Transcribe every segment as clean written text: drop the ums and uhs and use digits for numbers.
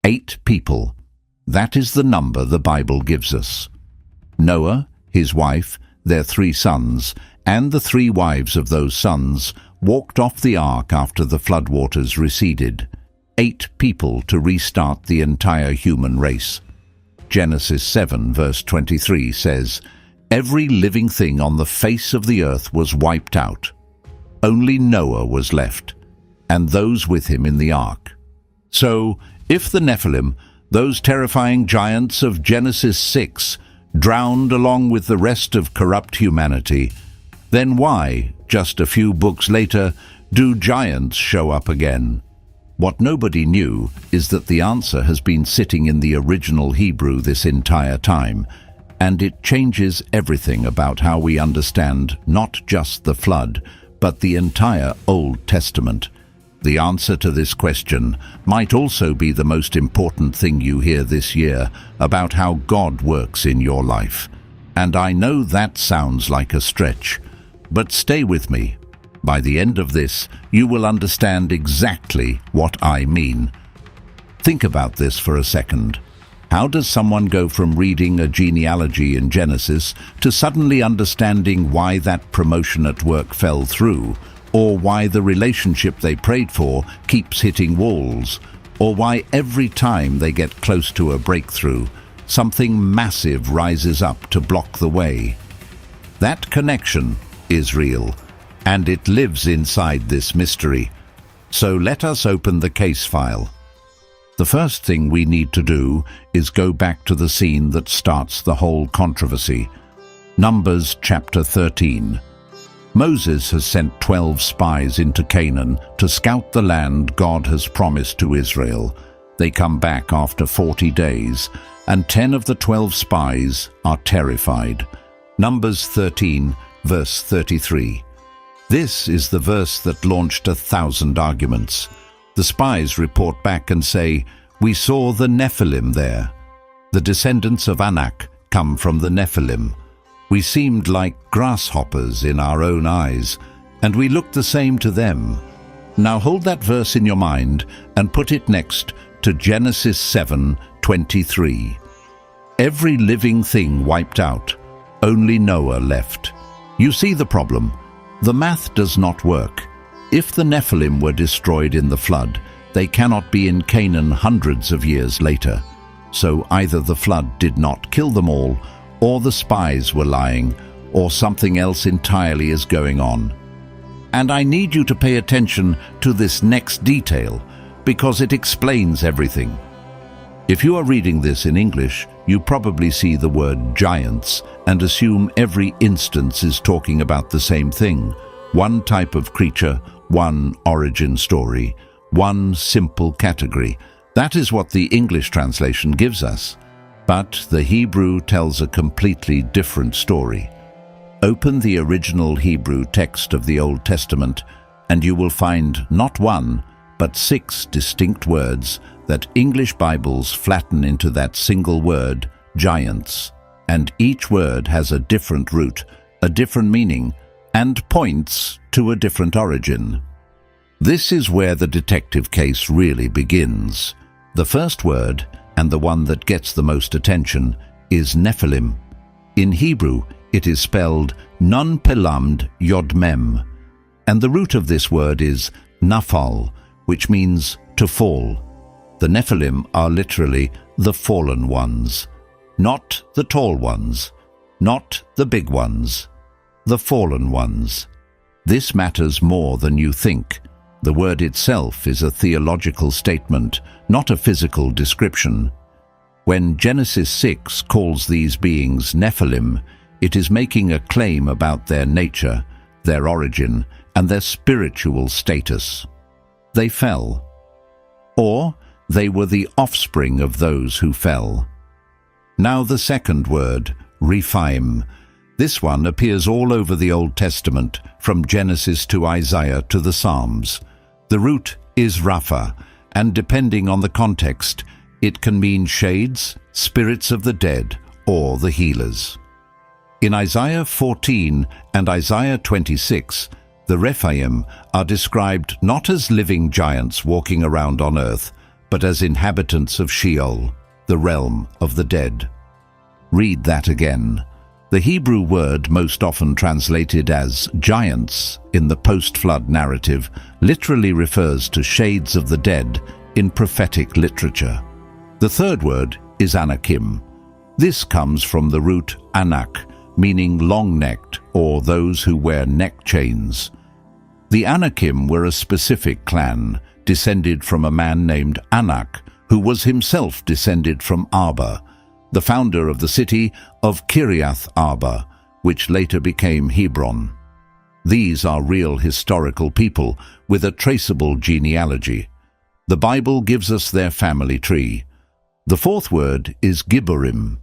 8 people. That is the number the Bible gives us. Noah, his wife, their 3 sons, and the 3 wives of those sons walked off the ark after the floodwaters receded. 8 people to restart the entire human race. Genesis 7 verse 23 says, "Every living thing on the face of the earth was wiped out. Only Noah was left, and those with him in the ark." So, if the Nephilim, those terrifying giants of Genesis 6, drowned along with the rest of corrupt humanity, then why, just a few books later, do giants show up again? What nobody knew is that the answer has been sitting in the original Hebrew this entire time, and it changes everything about how we understand not just the flood, but the entire Old Testament. The answer to this question might also be the most important thing you hear this year about how God works in your life. And I know that sounds like a stretch, but stay with me. By the end of this, you will understand exactly what I mean. Think about this for a second. How does someone go from reading a genealogy in Genesis to suddenly understanding why that promotion at work fell through, or why the relationship they prayed for keeps hitting walls, or why every time they get close to a breakthrough, something massive rises up to block the way? That connection is real, and it lives inside this mystery. So let us open the case file. The first thing we need to do is go back to the scene that starts the whole controversy. Numbers chapter 13. Moses has sent 12 spies into Canaan to scout the land God has promised to Israel. They come back after 40 days, and 10 of the 12 spies are terrified. Numbers 13, verse 33. This is the verse that launched 1,000 arguments. The spies report back and say, "We saw the Nephilim there. The descendants of Anak come from the Nephilim. We seemed like grasshoppers in our own eyes, and we looked the same to them." Now hold that verse in your mind and put it next to Genesis 7:23. Every living thing wiped out, only Noah left. You see the problem. The math does not work. If the Nephilim were destroyed in the flood, they cannot be in Canaan hundreds of years later. So either the flood did not kill them all, or the spies were lying, or something else entirely is going on. And I need you to pay attention to this next detail, because it explains everything. If you are reading this in English, you probably see the word giants and assume every instance is talking about the same thing. One type of creature, one origin story, one simple category. That is what the English translation gives us. But the Hebrew tells a completely different story. Open the original Hebrew text of the Old Testament, and you will find not one, but 6 distinct words that English Bibles flatten into that single word, giants. And each word has a different root, a different meaning, and points to a different origin. This is where the detective case really begins. The first word, and the one that gets the most attention, is Nephilim. In Hebrew, it is spelled Nun Pelamd Yod Mem, and the root of this word is Naphal, which means to fall. The Nephilim are literally the fallen ones, not the tall ones, not the big ones, the fallen ones. This matters more than you think. The word itself is a theological statement, not a physical description. When Genesis 6 calls these beings Nephilim, it is making a claim about their nature, their origin, and their spiritual status. They fell, or they were the offspring of those who fell. Now the second word, Rephaim. This one appears all over the Old Testament, from Genesis to Isaiah to the Psalms. The root is Rapha, and depending on the context, it can mean shades, spirits of the dead, or the healers. In Isaiah 14 and Isaiah 26, the Rephaim are described not as living giants walking around on earth, but as inhabitants of Sheol, the realm of the dead. Read that again. The Hebrew word most often translated as giants in the post-flood narrative literally refers to shades of the dead in prophetic literature. The third word is Anakim. This comes from the root Anak, meaning long-necked or those who wear neck chains. The Anakim were a specific clan, descended from a man named Anak, who was himself descended from Arba, the founder of the city of Kiriath Arba, which later became Hebron. These are real historical people with a traceable genealogy. The Bible gives us their family tree. The fourth word is Gibborim.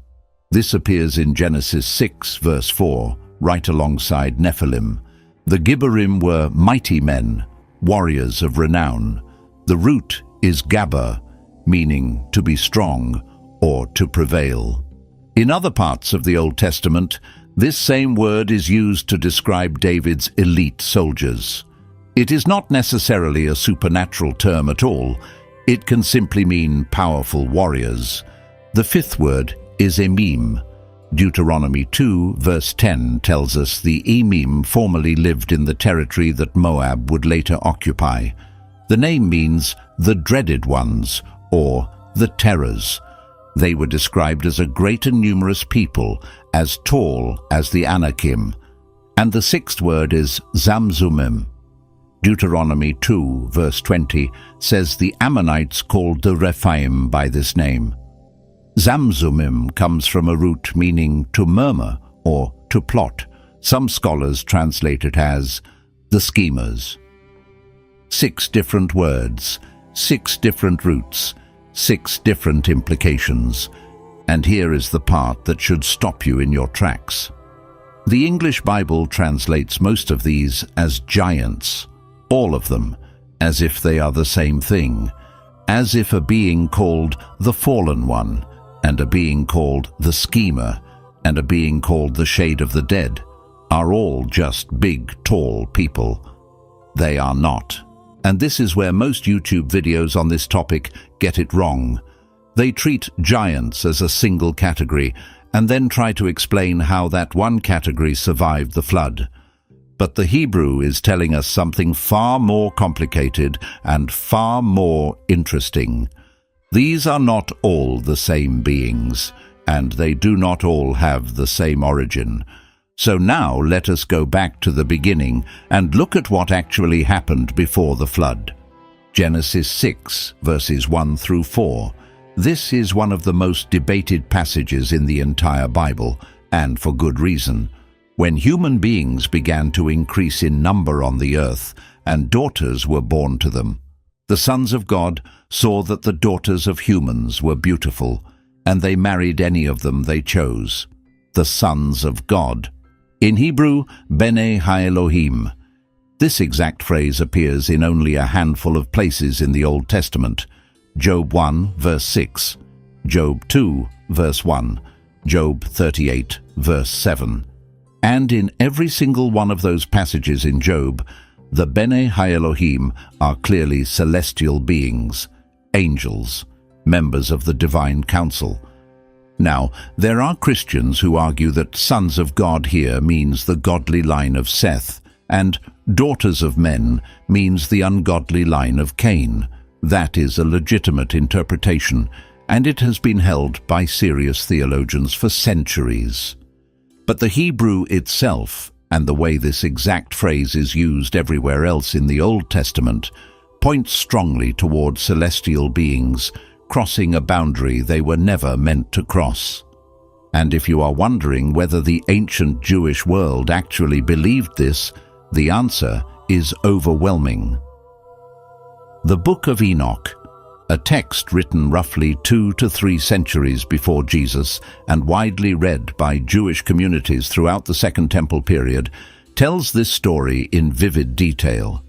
This appears in Genesis 6, verse 4, right alongside Nephilim. The Gibborim were mighty men, warriors of renown. The root is Gabber, meaning to be strong or to prevail. In other parts of the Old Testament, this same word is used to describe David's elite soldiers. It is not necessarily a supernatural term at all. It can simply mean powerful warriors. The fifth word is Emim. Deuteronomy 2, verse 10 tells us the Emim formerly lived in the territory that Moab would later occupy. The name means the dreaded ones, or the terrors. They were described as a great and numerous people, as tall as the Anakim. And the sixth word is Zamzummim. Deuteronomy 2, verse 20 says the Ammonites called the Rephaim by this name. Zamzummim comes from a root meaning to murmur or to plot. Some scholars translate it as the schemers. 6 different words, 6 different roots, 6 different implications. And here is the part that should stop you in your tracks. The English Bible translates most of these as giants, all of them, as if they are the same thing, as if a being called the Fallen One, and a being called the Schemer, and a being called the Shade of the Dead, are all just big, tall people. They are not. And this is where most YouTube videos on this topic get it wrong. They treat giants as a single category, and then try to explain how that one category survived the flood. But the Hebrew is telling us something far more complicated and far more interesting. These are not all the same beings, and they do not all have the same origin. So now let us go back to the beginning and look at what actually happened before the flood. Genesis 6, verses 1 through 4. This is one of the most debated passages in the entire Bible, and for good reason. When human beings began to increase in number on the earth, and daughters were born to them, the sons of God saw that the daughters of humans were beautiful, and they married any of them they chose. The sons of God. In Hebrew, Bene Ha-Elohim. This exact phrase appears in only a handful of places in the Old Testament. Job 1, verse 6, Job 2, verse 1, Job 38, verse 7. And in every single one of those passages in Job, the Bene Ha-Elohim are clearly celestial beings, angels, members of the divine council. Now, there are Christians who argue that sons of God here means the godly line of Seth, and daughters of men means the ungodly line of Cain. That is a legitimate interpretation, and it has been held by serious theologians for centuries. But the Hebrew itself, and the way this exact phrase is used everywhere else in the Old Testament, points strongly toward celestial beings crossing a boundary they were never meant to cross. And if you are wondering whether the ancient Jewish world actually believed this, the answer is overwhelming. The Book of Enoch, a text written roughly 2 to 3 centuries before Jesus and widely read by Jewish communities throughout the Second Temple period, tells this story in vivid detail.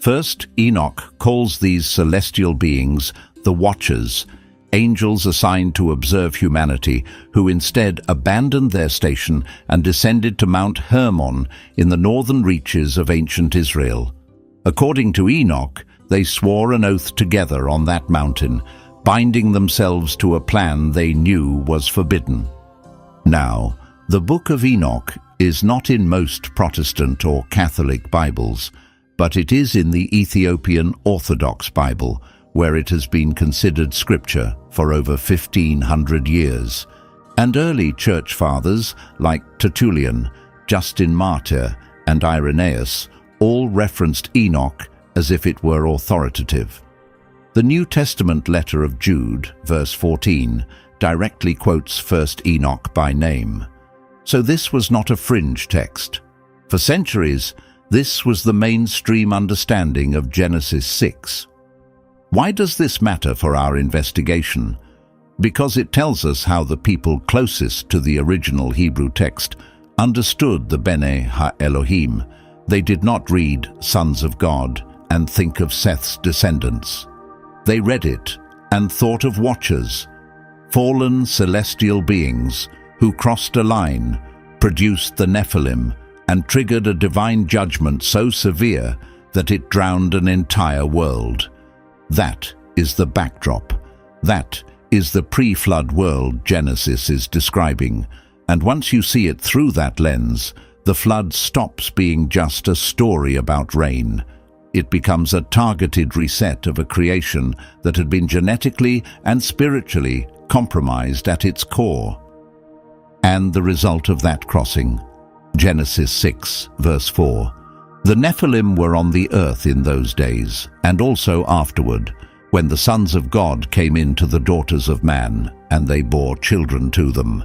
First, Enoch calls these celestial beings the Watchers, angels assigned to observe humanity, who instead abandoned their station and descended to Mount Hermon in the northern reaches of ancient Israel. According to Enoch, they swore an oath together on that mountain, binding themselves to a plan they knew was forbidden. Now, the Book of Enoch is not in most Protestant or Catholic Bibles, but it is in the Ethiopian Orthodox Bible, where it has been considered scripture for over 1,500 years. And early church fathers like Tertullian, Justin Martyr, and Irenaeus all referenced Enoch as if it were authoritative. The New Testament letter of Jude, verse 14, directly quotes 1 Enoch by name. So this was not a fringe text. For centuries, this was the mainstream understanding of Genesis 6. Why does this matter for our investigation? Because it tells us how the people closest to the original Hebrew text understood the Bene Ha-Elohim. They did not read Sons of God and think of Seth's descendants. They read it and thought of watchers, fallen celestial beings who crossed a line, produced the Nephilim, and triggered a divine judgment so severe that it drowned an entire world. That is the backdrop. That is the pre-flood world Genesis is describing. And once you see it through that lens, the flood stops being just a story about rain. It becomes a targeted reset of a creation that had been genetically and spiritually compromised at its core. And the result of that crossing, Genesis 6, verse 4. The Nephilim were on the earth in those days, and also afterward, when the sons of God came in to the daughters of man, and they bore children to them.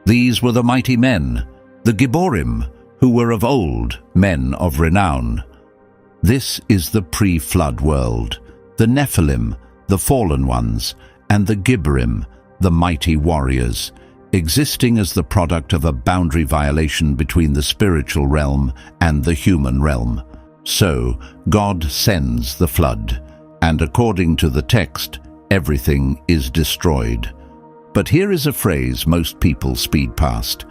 These were the mighty men, the Gibborim, who were of old, men of renown. This is the pre-flood world, the Nephilim, the fallen ones, and the Gibborim, the mighty warriors, existing as the product of a boundary violation between the spiritual realm and the human realm. So, God sends the flood, and according to the text, everything is destroyed. But here is a phrase most people speed past.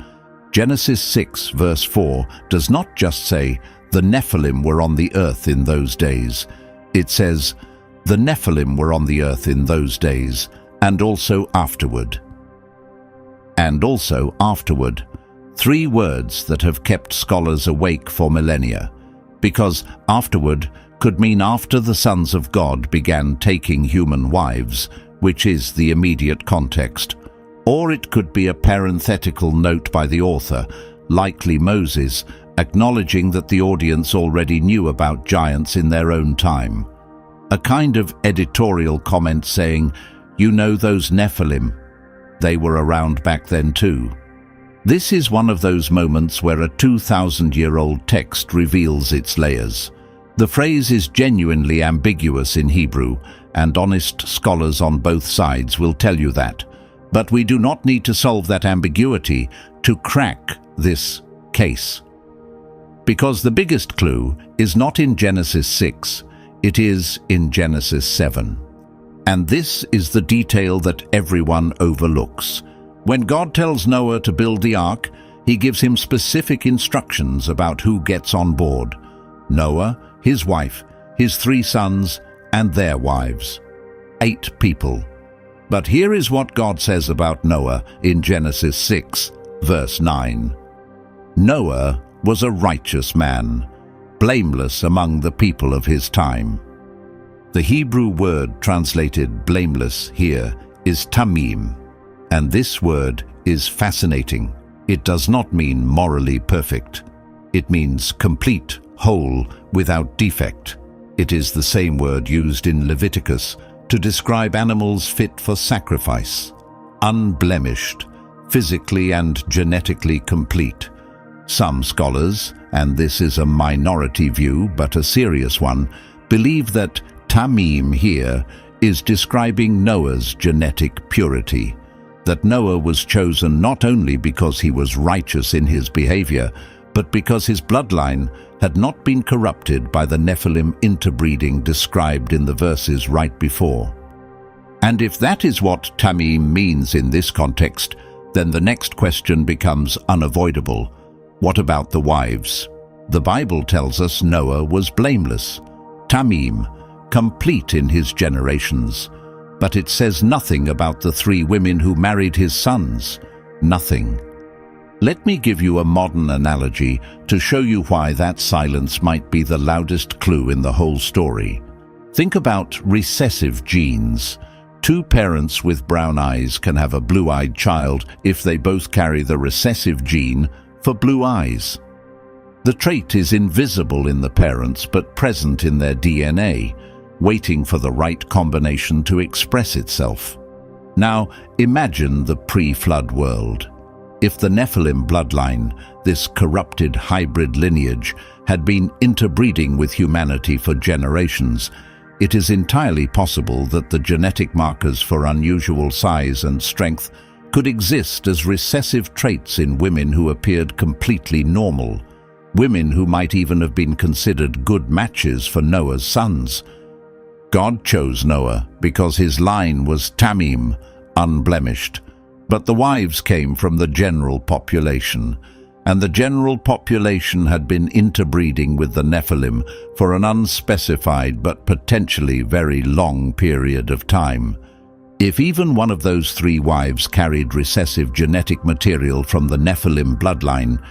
Genesis 6, verse 4 does not just say, the Nephilim were on the earth in those days. It says, the Nephilim were on the earth in those days, and also afterward. And also afterward. 3 words that have kept scholars awake for millennia, because afterward could mean after the sons of God began taking human wives, which is the immediate context, or it could be a parenthetical note by the author, likely Moses, acknowledging that the audience already knew about giants in their own time. A kind of editorial comment saying, you know those Nephilim, they were around back then too. This is one of those moments where a 2,000-year-old text reveals its layers. The phrase is genuinely ambiguous in Hebrew, and honest scholars on both sides will tell you that. But we do not need to solve that ambiguity to crack this case. Because the biggest clue is not in Genesis 6, it is in Genesis 7. And this is the detail that everyone overlooks. When God tells Noah to build the ark, he gives him specific instructions about who gets on board. Noah, his wife, his 3 sons, and their wives. 8 people. But here is what God says about Noah in Genesis 6, verse 9. Noah was a righteous man, blameless among the people of his time. The Hebrew word translated blameless here is tamim, and this word is fascinating. It does not mean morally perfect. It means complete, whole, without defect. It is the same word used in Leviticus to describe animals fit for sacrifice, unblemished, physically and genetically complete. Some scholars, and this is a minority view but a serious one, believe that tamim here is describing Noah's genetic purity, that Noah was chosen not only because he was righteous in his behavior, but because his bloodline had not been corrupted by the Nephilim interbreeding described in the verses right before. And if that is what tamim means in this context, then the next question becomes unavoidable. What about the wives? The Bible tells us Noah was blameless. Tamim, complete in his generations. But it says nothing about the 3 women who married his sons. Nothing. Let me give you a modern analogy to show you why that silence might be the loudest clue in the whole story. Think about recessive genes. 2 parents with brown eyes can have a blue-eyed child if they both carry the recessive gene for blue eyes. The trait is invisible in the parents but present in their DNA, waiting for the right combination to express itself. Now, imagine the pre-flood world. If the Nephilim bloodline, this corrupted hybrid lineage, had been interbreeding with humanity for generations, it is entirely possible that the genetic markers for unusual size and strength could exist as recessive traits in women who appeared completely normal, women who might even have been considered good matches for Noah's sons. God chose Noah because his line was Tamim, unblemished, but the wives came from the general population, and the general population had been interbreeding with the Nephilim for an unspecified but potentially very long period of time. If even one of those 3 wives carried recessive genetic material from the Nephilim bloodline,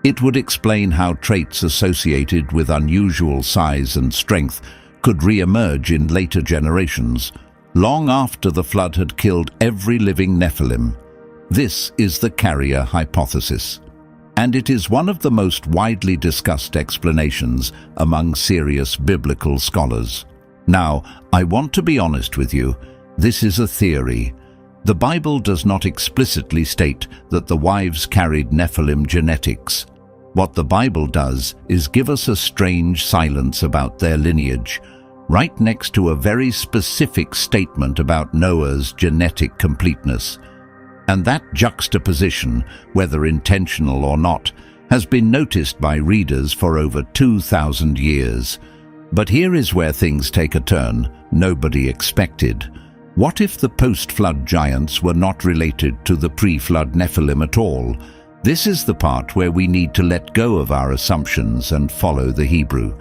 it would explain how traits associated with unusual size and strength could re-emerge in later generations, long after the flood had killed every living Nephilim. This is the carrier hypothesis, and it is one of the most widely discussed explanations among serious biblical scholars. Now, I want to be honest with you, this is a theory. The Bible does not explicitly state that the wives carried Nephilim genetics. What the Bible does is give us a strange silence about their lineage, right next to a very specific statement about Noah's genetic completeness. And that juxtaposition, whether intentional or not, has been noticed by readers for over 2,000 years. But here is where things take a turn nobody expected. What if the post-flood giants were not related to the pre-flood Nephilim at all? This is the part where we need to let go of our assumptions and follow the Hebrew.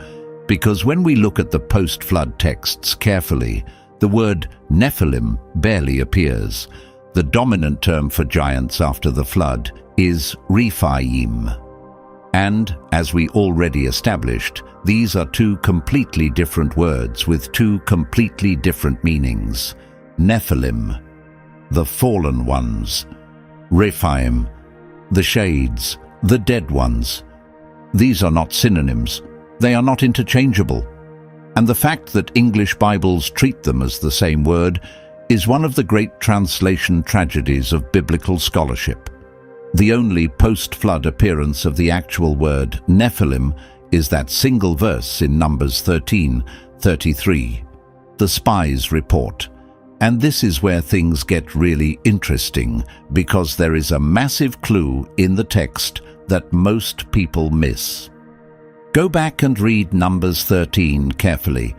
Because when we look at the post-flood texts carefully, the word Nephilim barely appears. The dominant term for giants after the flood is Rephaim. And, as we already established, these are 2 completely different words with 2 completely different meanings. Nephilim, the fallen ones. Rephaim, the shades, the dead ones. These are not synonyms. They are not interchangeable. And the fact that English Bibles treat them as the same word is one of the great translation tragedies of biblical scholarship. The only post-flood appearance of the actual word Nephilim is that single verse in Numbers 13:33, the spies report. And this is where things get really interesting, because there is a massive clue in the text that most people miss. Go back and read Numbers 13 carefully.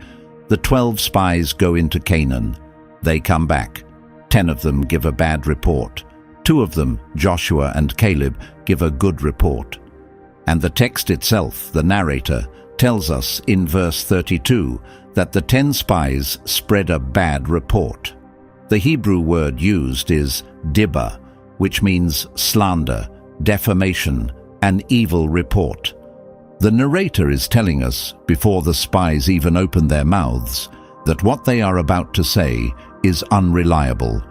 The 12 spies go into Canaan. They come back. 10 of them give a bad report. 2 of them, Joshua and Caleb, give a good report. And the text itself, the narrator, tells us in verse 32 that the 10 spies spread a bad report. The Hebrew word used is dibba, which means slander, defamation, an evil report. The narrator is telling us, before the spies even open their mouths, that what they are about to say is unreliable.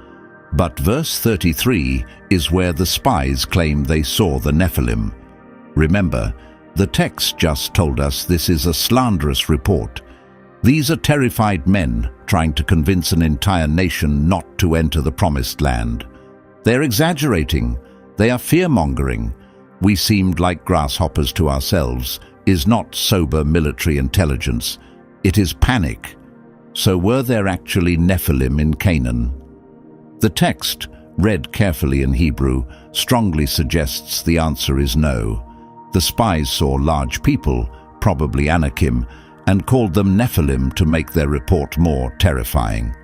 But verse 33 is where the spies claim they saw the Nephilim. Remember, the text just told us this is a slanderous report. These are terrified men trying to convince an entire nation not to enter the promised land. They're exaggerating. They are fear-mongering. We seemed like grasshoppers to ourselves is not sober military intelligence. It is panic. So were there actually Nephilim in Canaan? The text, read carefully in Hebrew, strongly suggests the answer is no. The spies saw large people, probably Anakim, and called them Nephilim to make their report more terrifying.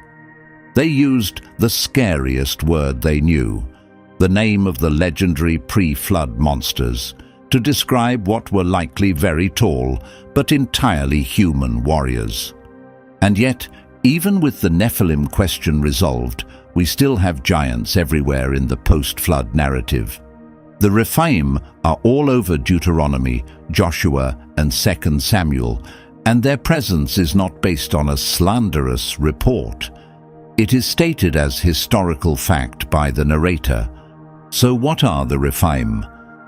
They used the scariest word they knew, the name of the legendary pre-flood monsters, to describe what were likely very tall but entirely human warriors. And yet, even with the Nephilim question resolved, we still have giants everywhere in the post-flood narrative. The Rephaim are all over Deuteronomy, Joshua, and 2 Samuel, and their presence is not based on a slanderous report. It is stated as historical fact by the narrator. So what are the Rephaim?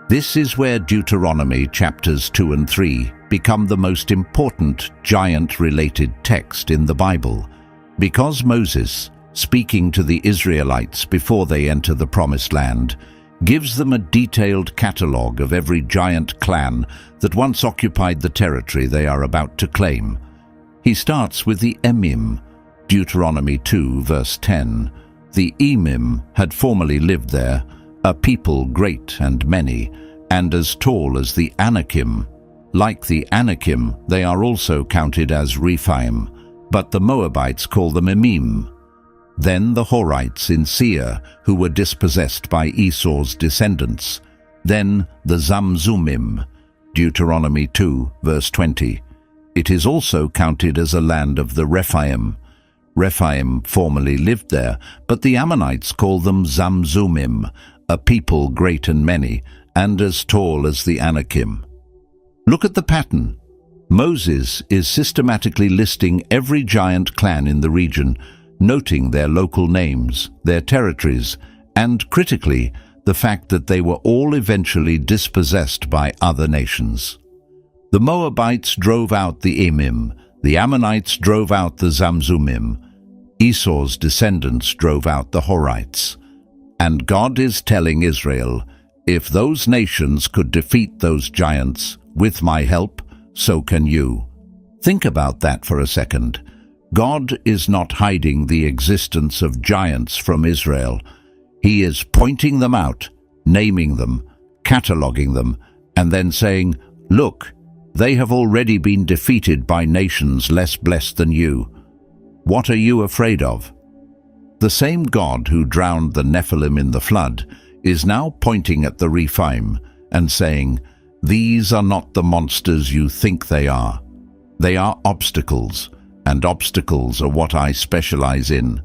This is where Deuteronomy chapters 2 and 3 become the most important giant-related text in the Bible, because Moses, speaking to the Israelites before they enter the Promised Land, gives them a detailed catalogue of every giant clan that once occupied the territory they are about to claim. He starts with the Emim, Deuteronomy 2 verse 10. The Emim had formerly lived there, a people great and many, and as tall as the Anakim. Like the Anakim, they are also counted as Rephaim, but the Moabites call them Emim. Then the Horites in Seir, who were dispossessed by Esau's descendants. Then the Zamzumim, Deuteronomy 2, verse 20. It is also counted as a land of the Rephaim. Rephaim formerly lived there, but the Ammonites call them Zamzumim, a people great and many, and as tall as the Anakim. Look at the pattern. Moses is systematically listing every giant clan in the region, noting their local names, their territories, and, critically, the fact that they were all eventually dispossessed by other nations. The Moabites drove out the Emim, the Ammonites drove out the Zamzumim, Esau's descendants drove out the Horites. And God is telling Israel, if those nations could defeat those giants, with my help, so can you. Think about that for a second. God is not hiding the existence of giants from Israel. He is pointing them out, naming them, cataloguing them, and then saying, look, they have already been defeated by nations less blessed than you. What are you afraid of? The same God who drowned the Nephilim in the flood is now pointing at the Rephaim and saying, these are not the monsters you think they are. They are obstacles, and obstacles are what I specialize in.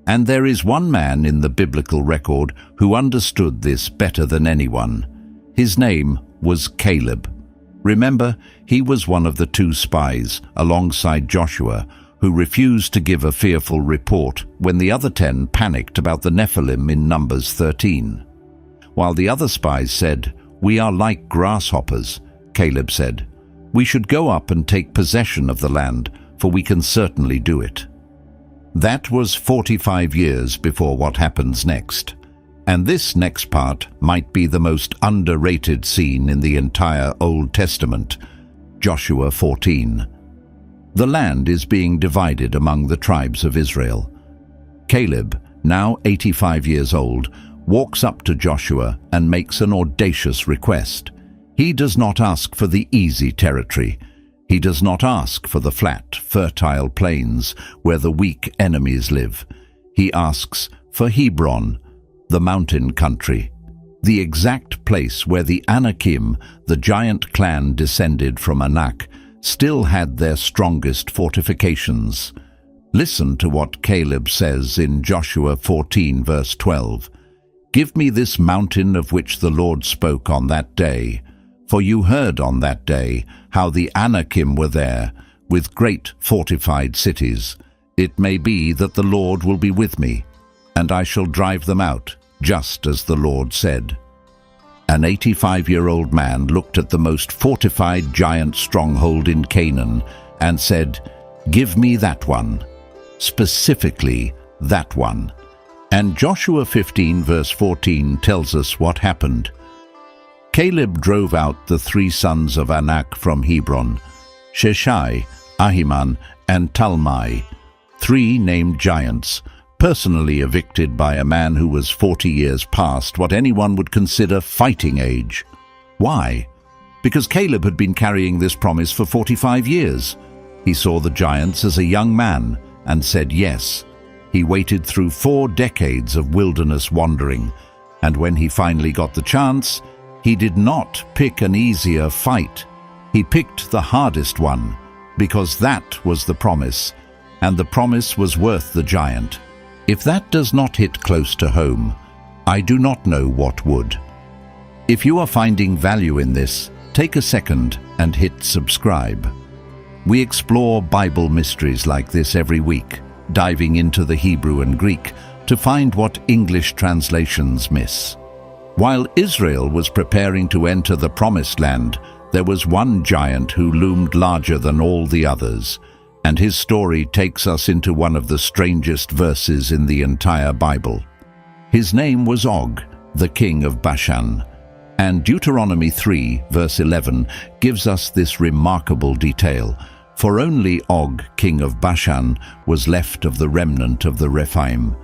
And there is one man in the biblical record who understood this better than anyone. His name was Caleb. Remember, he was one of the 2 spies, alongside Joshua, who refused to give a fearful report when the other 10 panicked about the Nephilim in Numbers 13. While the other spies said, we are like grasshoppers, Caleb said, we should go up and take possession of the land, for we can certainly do it. That was 45 years before what happens next. And this next part might be the most underrated scene in the entire Old Testament, Joshua 14. The land is being divided among the tribes of Israel. Caleb, now 85 years old, walks up to Joshua and makes an audacious request. He does not ask for the easy territory. He does not ask for the flat, fertile plains where the weak enemies live. He asks for Hebron, the mountain country, the exact place where the Anakim, the giant clan descended from Anak, still had their strongest fortifications. Listen to what Caleb says in Joshua 14 verse 12. Give me this mountain of which the Lord spoke on that day. For you heard on that day how the Anakim were there, with great fortified cities. It may be that the Lord will be with me, and I shall drive them out, just as the Lord said. An 85-year-old man looked at the most fortified giant stronghold in Canaan and said, give me that one, specifically that one. And Joshua 15 verse 14 tells us what happened. Caleb drove out the 3 sons of Anak from Hebron, Sheshai, Ahiman, and Talmai, 3 named giants, personally evicted by a man who was 40 years past what anyone would consider fighting age. Why? Because Caleb had been carrying this promise for 45 years. He saw the giants as a young man and said yes. He waited through 4 decades of wilderness wandering, and when he finally got the chance, he did not pick an easier fight. He picked the hardest one, because that was the promise. and the promise was worth the giant. If that does not hit close to home, I do not know what would. If you are finding value in this, take a second and hit subscribe. We explore Bible mysteries like this every week, diving into the Hebrew and Greek to find what English translations miss. While Israel was preparing to enter the Promised Land, there was one giant who loomed larger than all the others, and his story takes us into one of the strangest verses in the entire Bible. His name was Og, the king of Bashan, and Deuteronomy 3, verse 11, gives us this remarkable detail. For only Og, king of Bashan, was left of the remnant of the Rephaim.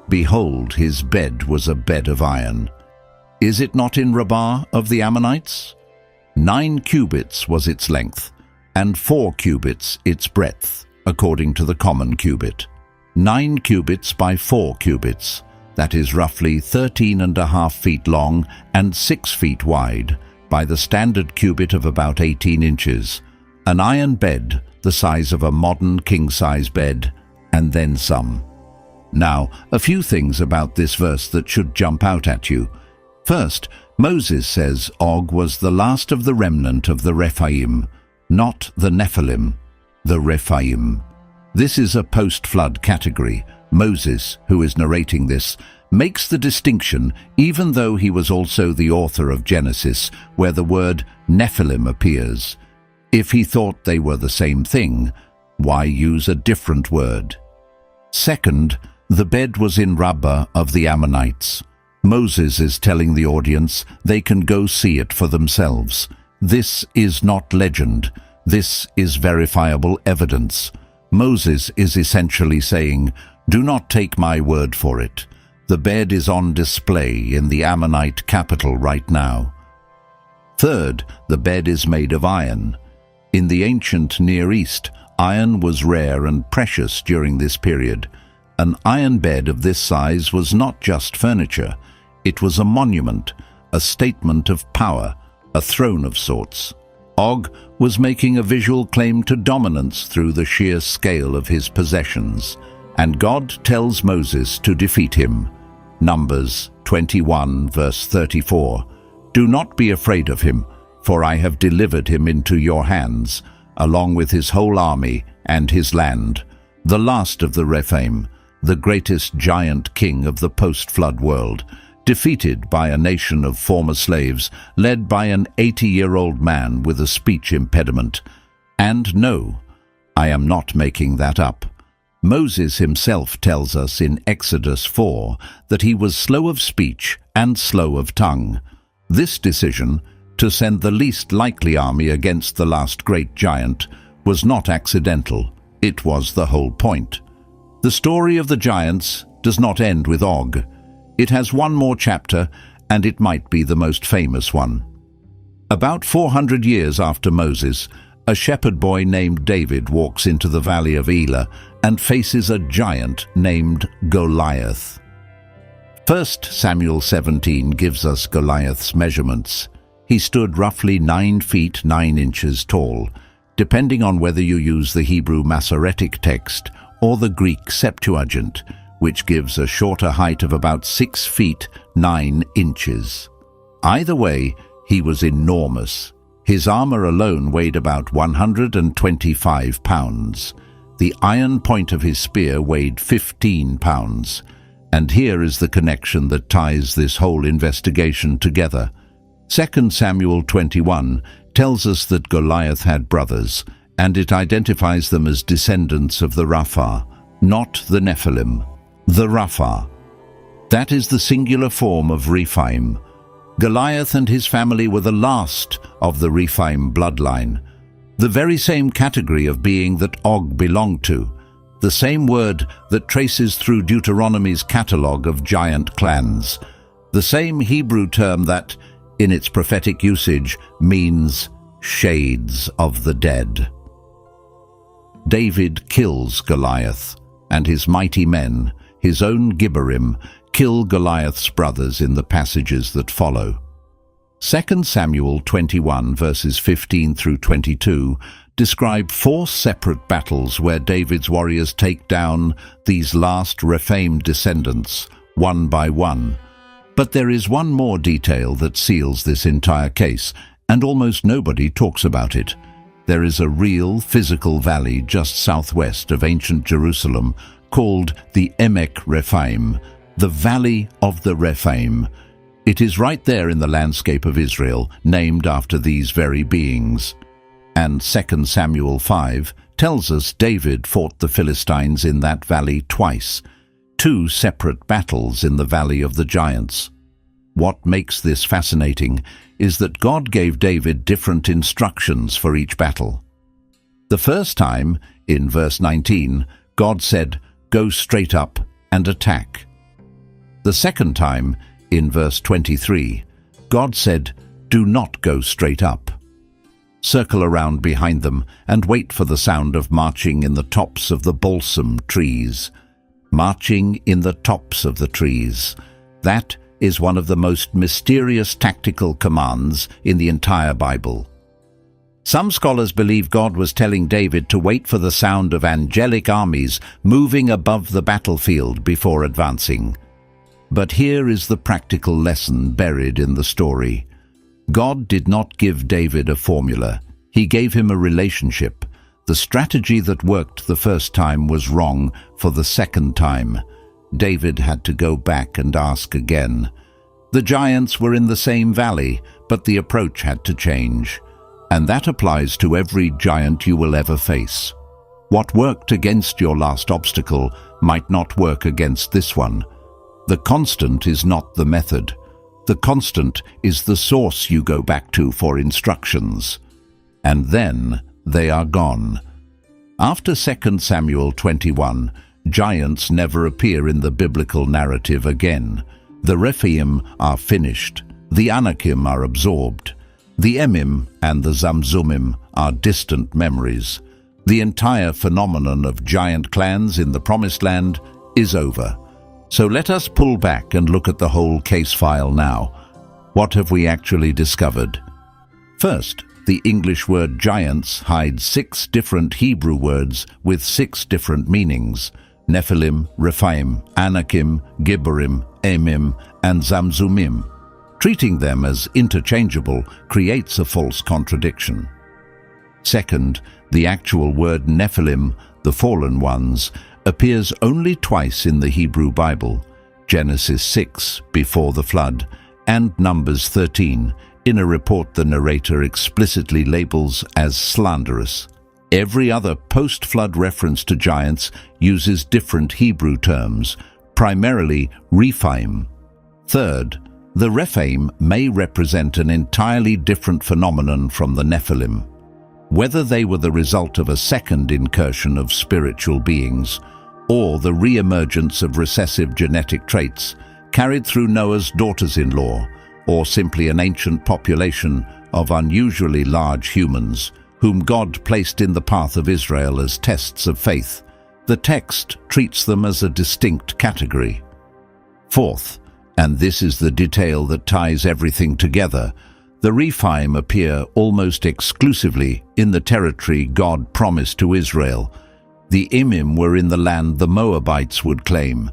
Behold, his bed was a bed of iron. Is it not in Rabbah of the Ammonites? 9 cubits was its length, and 4 cubits its breadth, according to the common cubit. 9 cubits by 4 cubits, that is roughly 13.5 feet long and 6 feet wide, by the standard cubit of about 18 inches. An iron bed, the size of a modern king-size bed, and then some. Now, a few things about this verse that should jump out at you. First, Moses says Og was the last of the remnant of the Rephaim, not the Nephilim, the Rephaim. This is a post-flood category. Moses, who is narrating this, makes the distinction even though he was also the author of Genesis, where the word Nephilim appears. If he thought they were the same thing, why use a different word? Second, the bed was in Rabbah of the Ammonites. Moses is telling the audience they can go see it for themselves. This is not legend. This is verifiable evidence. Moses is essentially saying, do not take my word for it. The bed is on display in the Ammonite capital right now. Third, the bed is made of iron. In the ancient Near East, iron was rare and precious during this period. An iron bed of this size was not just furniture. It was a monument, a statement of power, a throne of sorts. Og was making a visual claim to dominance through the sheer scale of his possessions, and God tells Moses to defeat him. Numbers 21, verse 34. Do not be afraid of him, for I have delivered him into your hands, along with his whole army and his land, the last of the Rephaim, the greatest giant king of the post-flood world, defeated by a nation of former slaves, led by an 80-year-old man with a speech impediment. And no, I am not making that up. Moses himself tells us in Exodus 4 that he was slow of speech and slow of tongue. This decision, to send the least likely army against the last great giant, was not accidental. It was the whole point. The story of the giants does not end with Og. It has one more chapter, and it might be the most famous one. About 400 years after Moses, a shepherd boy named David walks into the valley of Elah and faces a giant named Goliath. 1 Samuel 17 gives us Goliath's measurements. He stood roughly 9 feet 9 inches tall, depending on whether you use the Hebrew Masoretic text or the Greek Septuagint, which gives a shorter height of about 6 feet 9 inches. Either way, he was enormous. His armor alone weighed about 125 pounds. The iron point of his spear weighed 15 pounds. And here is the connection that ties this whole investigation together. 2 Samuel 21 tells us that Goliath had brothers, and it identifies them as descendants of the Rapha, not the Nephilim. The Rapha. That is the singular form of Rephaim. Goliath and his family were the last of the Rephaim bloodline, the very same category of being that Og belonged to, the same word that traces through Deuteronomy's catalogue of giant clans, the same Hebrew term that, in its prophetic usage, means shades of the dead. David kills Goliath, and his mighty men, his own Gibborim, kill Goliath's brothers in the passages that follow. 2 Samuel 21 verses 15 through 22 describe 4 separate battles where David's warriors take down these last Rephaim descendants, one by one. But there is one more detail that seals this entire case, and almost nobody talks about it. There is a real physical valley just southwest of ancient Jerusalem called the Emek Rephaim, the Valley of the Rephaim. It is right there in the landscape of Israel, named after these very beings. And 2 Samuel 5 tells us David fought the Philistines in that valley twice, 2 separate battles in the Valley of the Giants. What makes this fascinating is that God gave David different instructions for each battle. The first time, in verse 19, God said, "Go straight up and attack." The second time, in verse 23, God said, "Do not go straight up. Circle around behind them and wait for the sound of marching in the tops of the balsam trees." Marching in the tops of the trees. That is one of the most mysterious tactical commands in the entire Bible. Some scholars believe God was telling David to wait for the sound of angelic armies moving above the battlefield before advancing. But here is the practical lesson buried in the story. God did not give David a formula. He gave him a relationship. The strategy that worked the first time was wrong for the second time. David had to go back and ask again. The giants were in the same valley, but the approach had to change. And that applies to every giant you will ever face. What worked against your last obstacle might not work against this one. The constant is not the method. The constant is the source you go back to for instructions. And then they are gone. After 2 Samuel 21, giants never appear in the biblical narrative again. The Rephaim are finished. The Anakim are absorbed. The Emim and the Zamzumim are distant memories. The entire phenomenon of giant clans in the Promised Land is over. So let us pull back and look at the whole case file now. What have we actually discovered? First, the English word giants hides 6 different Hebrew words with 6 different meanings: Nephilim, Rephaim, Anakim, Gibborim, Emim, and Zamzumim. Treating them as interchangeable creates a false contradiction. Second, the actual word Nephilim, the fallen ones, appears only twice in the Hebrew Bible: Genesis 6, before the flood, and Numbers 13, in a report the narrator explicitly labels as slanderous. Every other post-flood reference to giants uses different Hebrew terms, primarily Rephaim. Third, the Rephaim may represent an entirely different phenomenon from the Nephilim. Whether they were the result of a second incursion of spiritual beings, or the re-emergence of recessive genetic traits carried through Noah's daughters-in-law, or simply an ancient population of unusually large humans, whom God placed in the path of Israel as tests of faith, the text treats them as a distinct category. Fourth, and this is the detail that ties everything together, the Rephaim appear almost exclusively in the territory God promised to Israel. The Emim were in the land the Moabites would claim.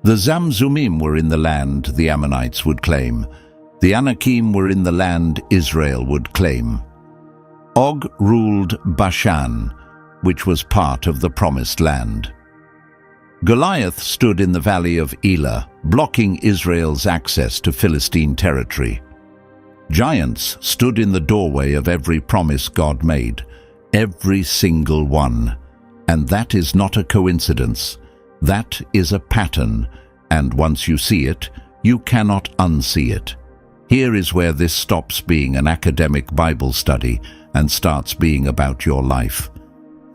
The Zamzumim were in the land the Ammonites would claim. The Anakim were in the land Israel would claim. Og ruled Bashan, which was part of the Promised Land. Goliath stood in the valley of Elah, blocking Israel's access to Philistine territory. Giants stood in the doorway of every promise God made, every single one. And that is not a coincidence. That is a pattern, and once you see it, you cannot unsee it. Here is where this stops being an academic Bible study and starts being about your life.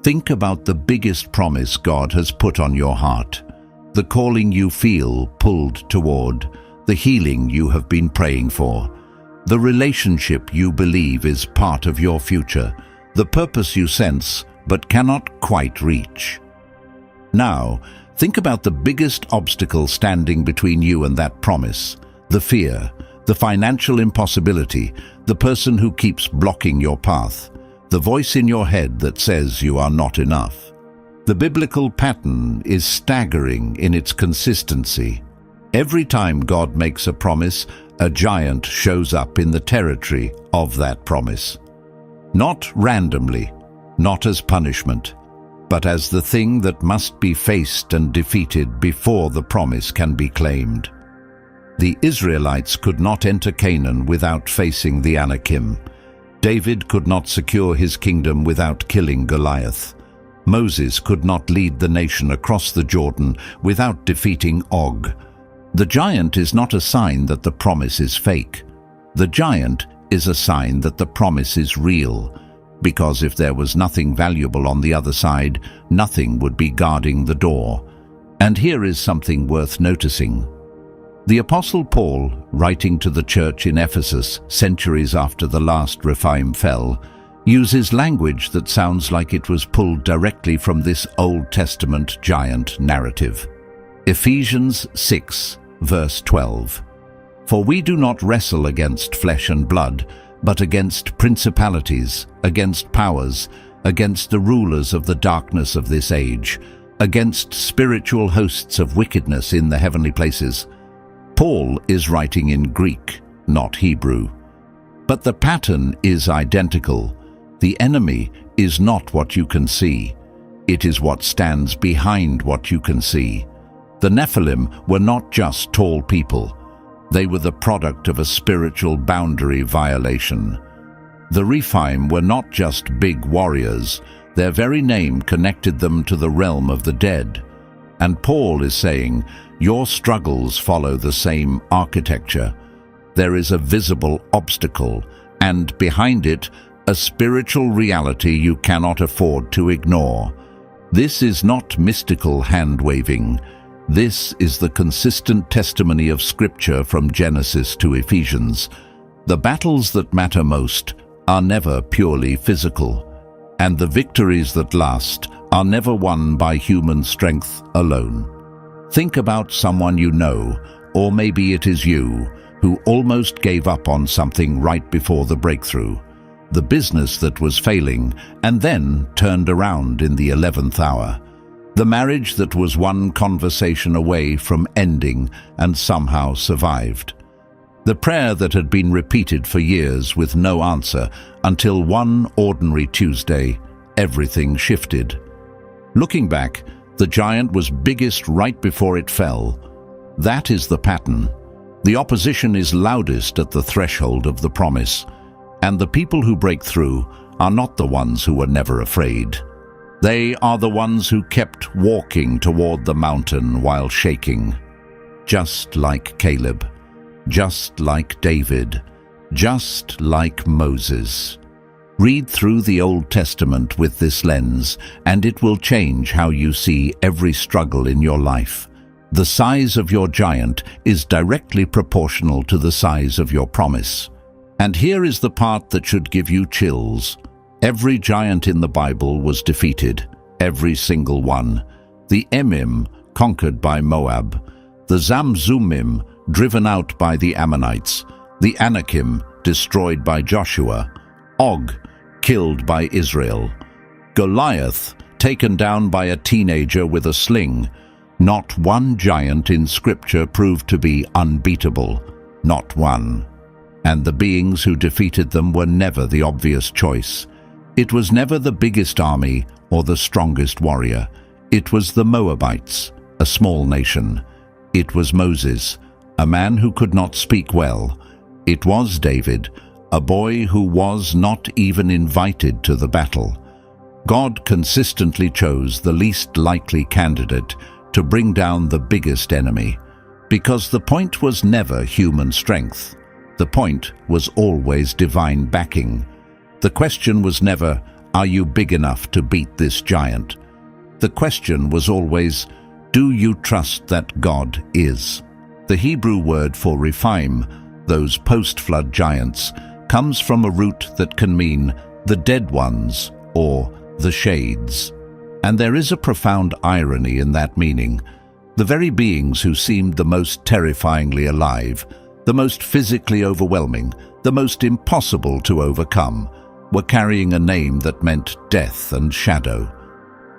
Think about the biggest promise God has put on your heart, the calling you feel pulled toward, the healing you have been praying for, the relationship you believe is part of your future, the purpose you sense but cannot quite reach. Now, think about the biggest obstacle standing between you and that promise, the fear, the financial impossibility, the person who keeps blocking your path. the voice in your head that says you are not enough. The biblical pattern is staggering in its consistency. Every time God makes a promise, a giant shows up in the territory of that promise. Not randomly, not as punishment, but as the thing that must be faced and defeated before the promise can be claimed. The Israelites could not enter Canaan without facing the Anakim. David could not secure his kingdom without killing Goliath. Moses could not lead the nation across the Jordan without defeating Og. The giant is not a sign that the promise is fake. The giant is a sign that the promise is real, because if there was nothing valuable on the other side, nothing would be guarding the door. And here is something worth noticing. The Apostle Paul, writing to the church in Ephesus centuries after the last Rephaim fell, uses language that sounds like it was pulled directly from this Old Testament giant narrative. Ephesians 6, verse 12. For we do not wrestle against flesh and blood, but against principalities, against powers, against the rulers of the darkness of this age, against spiritual hosts of wickedness in the heavenly places. Paul is writing in Greek, not Hebrew. But the pattern is identical. The enemy is not what you can see. It is what stands behind what you can see. The Nephilim were not just tall people. They were the product of a spiritual boundary violation. The Rephaim were not just big warriors. Their very name connected them to the realm of the dead. And Paul is saying, your struggles follow the same architecture. There is a visible obstacle, and behind it, a spiritual reality you cannot afford to ignore. This is not mystical hand-waving. This is the consistent testimony of Scripture from Genesis to Ephesians. The battles that matter most are never purely physical, and the victories that last are never won by human strength alone. Think about someone you know, or maybe it is you, who almost gave up on something right before the breakthrough. The business that was failing, and then turned around in the 11th hour. The marriage that was one conversation away from ending and somehow survived. The prayer that had been repeated for years with no answer until one ordinary Tuesday, everything shifted. Looking back, the giant was biggest right before it fell. That is the pattern. The opposition is loudest at the threshold of the promise. And the people who break through are not the ones who were never afraid. They are the ones who kept walking toward the mountain while shaking. Just like Caleb, just like David, just like Moses. Read through the Old Testament with this lens, and it will change how you see every struggle in your life. The size of your giant is directly proportional to the size of your promise. And here is the part that should give you chills. Every giant in the Bible was defeated, every single one. The Emim, conquered by Moab. The Zamzummim, driven out by the Ammonites. The Anakim, destroyed by Joshua. Og, killed by Israel. Goliath, taken down by a teenager with a sling. Not one giant in Scripture proved to be unbeatable. Not one. And the beings who defeated them were never the obvious choice. It was never the biggest army or the strongest warrior. It was the Moabites, a small nation. It was Moses, a man who could not speak well. It was David, a boy who was not even invited to the battle. God consistently chose the least likely candidate to bring down the biggest enemy, because the point was never human strength. The point was always divine backing. The question was never, are you big enough to beat this giant? The question was always, do you trust that God is? The Hebrew word for Rephaim, those post-flood giants, comes from a root that can mean the dead ones or the shades. And there is a profound irony in that meaning. The very beings who seemed the most terrifyingly alive, the most physically overwhelming, the most impossible to overcome, were carrying a name that meant death and shadow.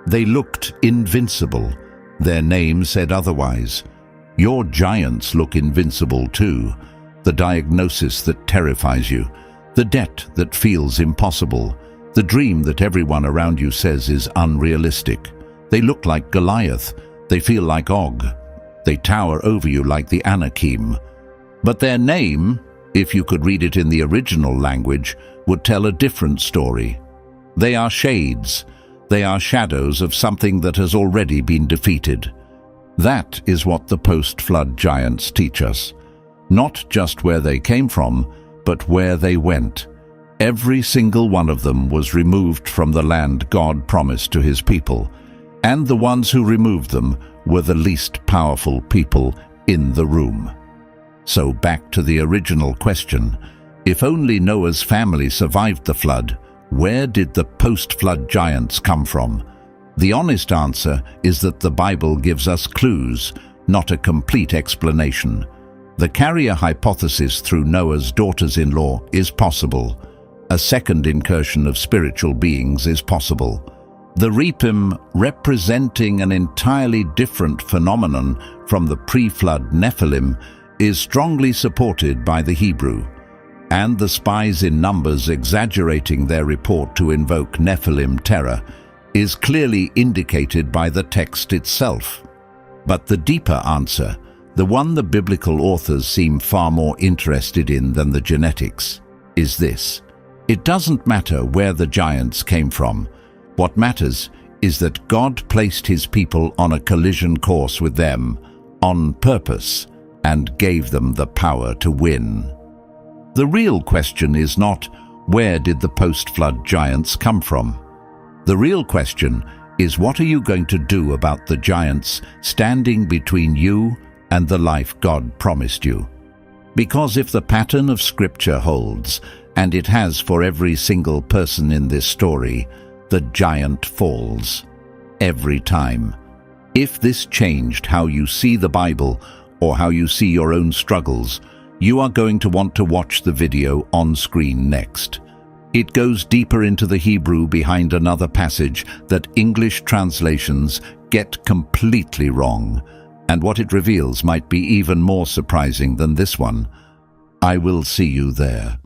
They looked invincible. Their name said otherwise. Your giants look invincible too. The diagnosis that terrifies you, the debt that feels impossible, the dream that everyone around you says is unrealistic. They look like Goliath. They feel like Og. They tower over you like the Anakim. But their name, if you could read it in the original language, would tell a different story. They are shades. They are shadows of something that has already been defeated. That is what the post-flood giants teach us. Not just where they came from, but where they went. Every single one of them was removed from the land God promised to his people, and the ones who removed them were the least powerful people in the room. So back to the original question. If only Noah's family survived the flood, where did the post-flood giants come from? The honest answer is that the Bible gives us clues, not a complete explanation. The carrier hypothesis through Noah's daughters-in-law is possible. A second incursion of spiritual beings is possible. The Repim, representing an entirely different phenomenon from the pre-flood Nephilim, is strongly supported by the Hebrew, and the spies in Numbers exaggerating their report to invoke Nephilim terror is clearly indicated by the text itself. But the deeper answer, the one the biblical authors seem far more interested in than the genetics, is this. It doesn't matter where the giants came from. What matters is that God placed his people on a collision course with them, on purpose, and gave them the power to win. The real question is not, where did the post-flood giants come from? The real question is, what are you going to do about the giants standing between you and the life God promised you? Because if the pattern of Scripture holds, and it has for every single person in this story, the giant falls. Every time. If this changed how you see the Bible or how you see your own struggles, you are going to want to watch the video on screen next. It goes deeper into the Hebrew behind another passage that English translations get completely wrong, and what it reveals might be even more surprising than this one. I will see you there.